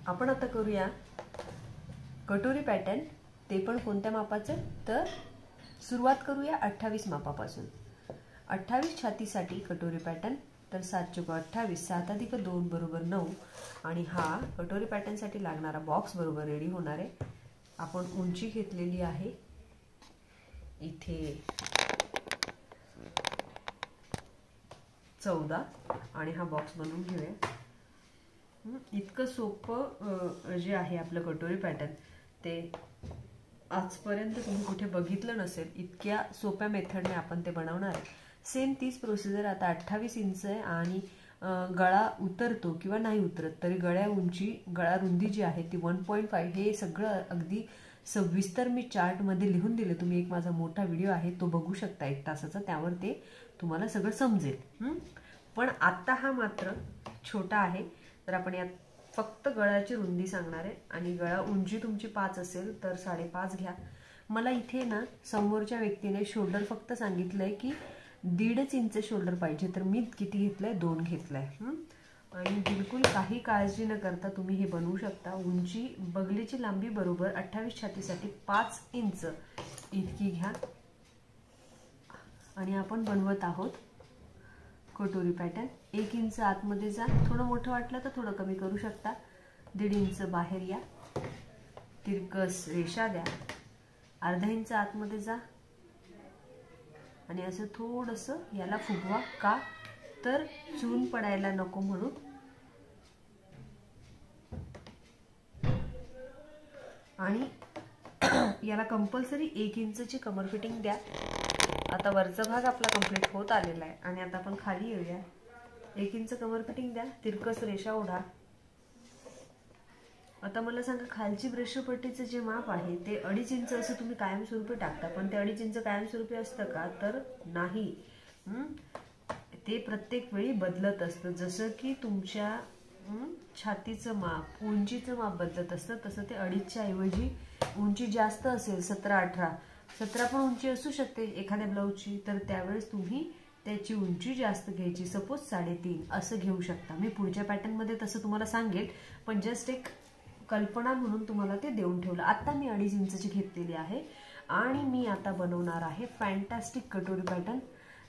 आपण आता करूया कटोरी पॅटर्न, ते पण कोणत्या मापाचं, तर सुरुवात करूया 28 मापापासून। 28 छातीसाठी कटोरी पॅटर्न, तर 7 चौक 28, 7 अधिक 2 बरोबर 9 आणि हा कटोरी पॅटर्नसाठी लागणारा बॉक्स बरोबर रेडी होणार आहे। आपण उंची घेतलेली आहे इथे 14 आणि हा बॉक्स बनवून घेऊया। इतकं सोपं जे आहे आपलं कटोरी पॅटर्न, ते आजपर्यंत तुम्ही कुठे बघितलं नसेल, इतक्या सोप्या मेथडने आपण ते बनवणार आहे। सेम तीच प्रोसिजर आता 28 इंच आहे आणि गळा उतरतो किंवा नाही उतरत तरी गळा रुंदी जी आहे ती 1.5, हे सगळं अगदी सविस्तर मी चार्टमध्ये लिहून दिले। तुम्ही एक माझा मोठा व्हिडिओ आहे तो बघू शकता 1 तासाचा, त्यावर ते तुम्हाला सगळं समजेल। पण आता हा मात्र छोटा आहे, तर आपण यात फक्त गळ्याची रुंदी सांगणार आहे आणि गळा उंची तुमची 5 असेल तर 5.5 घ्या। मला इथे ना समोरच्या व्यक्तीने शोल्डर फक्त सांगितलंय की 1.5 इंच शोल्डर पाहिजे, तर मी किती घेतलंय, 2 घेतलंय। आणि बिलकुल काही काळजी न करता तुम्ही हे बनवू शकता। उंची बगलीची लांबी बरोबर 28 छातीसाठी 5 इंच इतकी घ्या आणि आपण बनवत आहोत कटोरी पॅटर्न। 1 इंच आतमध्ये जा, थोडं मोठं वाटलं तर थोडं कमी करू शकता। 1.5 इंच बाहेर या, तिरकस रेषा द्या, अर्धा इंच आतमध्ये जा आणि असं थोडंसं याला फुगवा, का तर चून पडायला नको म्हणून। आणि याला कंपल्सरी 1 इंचची कमर फिटिंग द्या। आता वरचा भाग आपला कंप्लीट होत आलेला आहे आणि आता आपण खाली येऊया। 1 इंच कमर फिटिंग द्या, तिरकस रेषा ओढा। आता मला सांगा, खालची ब्रशपट्टीचं जे माप आहे ते 2.5 इंच असं तुम्ही कायमस्वरूपी टाकता, पण ते 2.5 इंच कायमस्वरूपी असतं का, तर नाही। ते प्रत्येक वेळी बदलत असतं। जसं की तुमच्या छातीचं माप, उंचीचं माप बदलत असतं, तसं ते 2.5च्या ऐवजी उंची जास्त असेल 17-18, 17 पण उंची असू शकते एखाद्या ब्लाऊजची, तर त्यावेळेस तुम्ही त्याची उंची जास्त घ्यायची, सपोज 3.5 असं घेऊ शकता। मी पुढच्या पॅटर्नमध्ये तसं तुम्हाला सांगेल, पण जस्ट एक कल्पना म्हणून तुम्हाला ते देऊन ठेवलं। आता मी 2.5 इंचची घेतलेली आहे आणि मी आता बनवणार आहे फॅन्टॅस्टिक कटोरी पॅटर्न।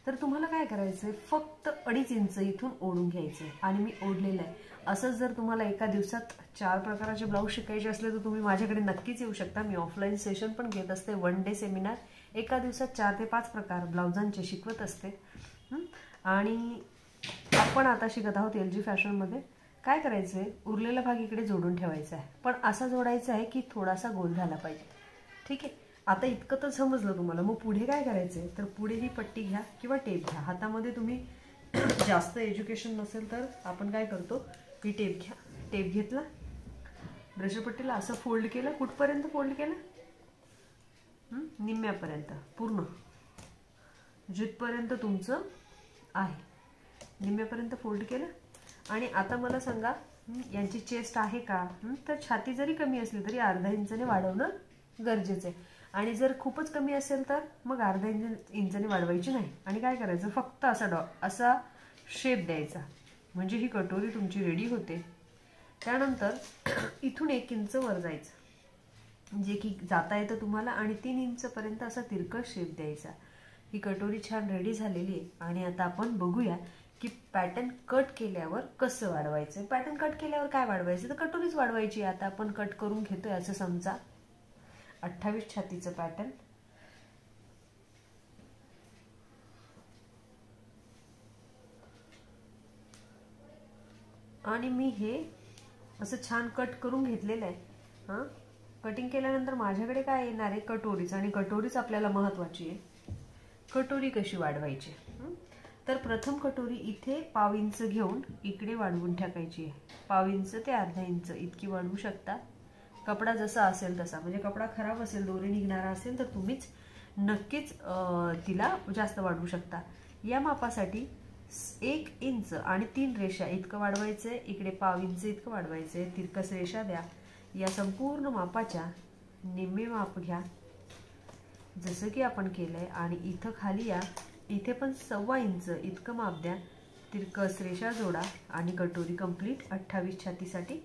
तर तुम्हाला काय करायचंय, फक्त 2.5 इंच इथून ओढून घ्यायचंय आणि मी ओढलेलं आहे। असं जर तुम्हाला एका दिवसात 4 प्रकाराचे ब्लाऊज शिकायचे असले तर तुम्ही माझ्याकडे नक्कीच येऊ शकता। मी ऑफलाईन सेशन पण घेत असते, 1 डे सेमिनार, एका दिवसात 4 ते 5 प्रकार ब्लाऊजांचे शिकवत असते। आणि आपण आता शिकत आहोत LG फॅशनमध्ये। काय करायचंय, उरलेला भाग इकडे जोडून ठेवायचा आहे, पण असा जोडायचा आहे की थोडासा गोल झाला पाहिजे, ठीक आहे। आता इतकं तर समजलं तुम्हाला। मग पुढे काय करायचंय, तर पुढे ही पट्टी घ्या किंवा टेप घ्या। हातामध्ये तुम्ही जास्त एज्युकेशन नसेल तर आपण काय करतो, की टेप घ्या, टेप घेतला, ब्रशपट्टीला असं फोल्ड केलं, कुठपर्यंत फोल्ड केलं, निम्म्यापर्यंत, पूर्ण जिथपर्यंत तुमचं आहे निम्म्यापर्यंत फोल्ड केलं। आणि आता मला सांगा, यांची चेस्ट आहे का, तर छाती जरी कमी असली तरी अर्धा इंचाने वाढवणं गरजेचं आहे। आणि जर खूपच कमी असेल तर मग अर्धा इंचाने वाढवायची नाही। आणि काय करायचं, फक्त असा शेप द्यायचा, म्हणजे ही कटोरी तुमची रेडी होते। त्यानंतर इथून 1 इंच वर जायचं, जे की जाता येतं तुम्हाला, आणि 3 इंचपर्यंत असा तिरकस शेप द्यायचा। ही कटोरी छान रेडी झालेली आहे आणि आता आपण बघूया की पॅटर्न कट केल्यावर कसं वाढवायचं। पॅटर्न कट केल्यावर काय वाढवायचं, तर कटोरीच वाढवायची। आता आपण कट करून घेतोय असं समजा 28 छातीचं पॅटर्न। आणि मी हे असं छान कट करून घेतलेलं आहे। कटिंग केल्यानंतर माझ्याकडे काय येणार आहे, कटोरीच, आणि कटोरीच आपल्याला महत्त्वाची आहे। कटोरी कशी वाढवायची, तर प्रथम कटोरी इथे 1/2 इंच घेऊन इकडे वाढवून टाकायची आहे। 1/2 इंच ते अर्धा इंच इतकी वाढवू शकता, कपडा जसा असेल तसा। म्हणजे कपडा खराब असेल, दोरी निघणारा असेल तर तुम्हीच नक्कीच तिला जास्त वाढवू शकता। या मापासाठी 1 इंच आणि 3 रेषा इतकं वाढवायचंय, इकडे 1/2 इंच इतकं वाढवायचंय, तिरकस रेषा द्या। या संपूर्ण मापाच्या निम्मे माप घ्या, जसं की आपण केलंय, आणि इथं खाली या, इथे पण 1/4 इंच इतकं माप द्या, तिरकस रेषा जोडा आणि कटोरी कंप्लीट 28 छातीसाठी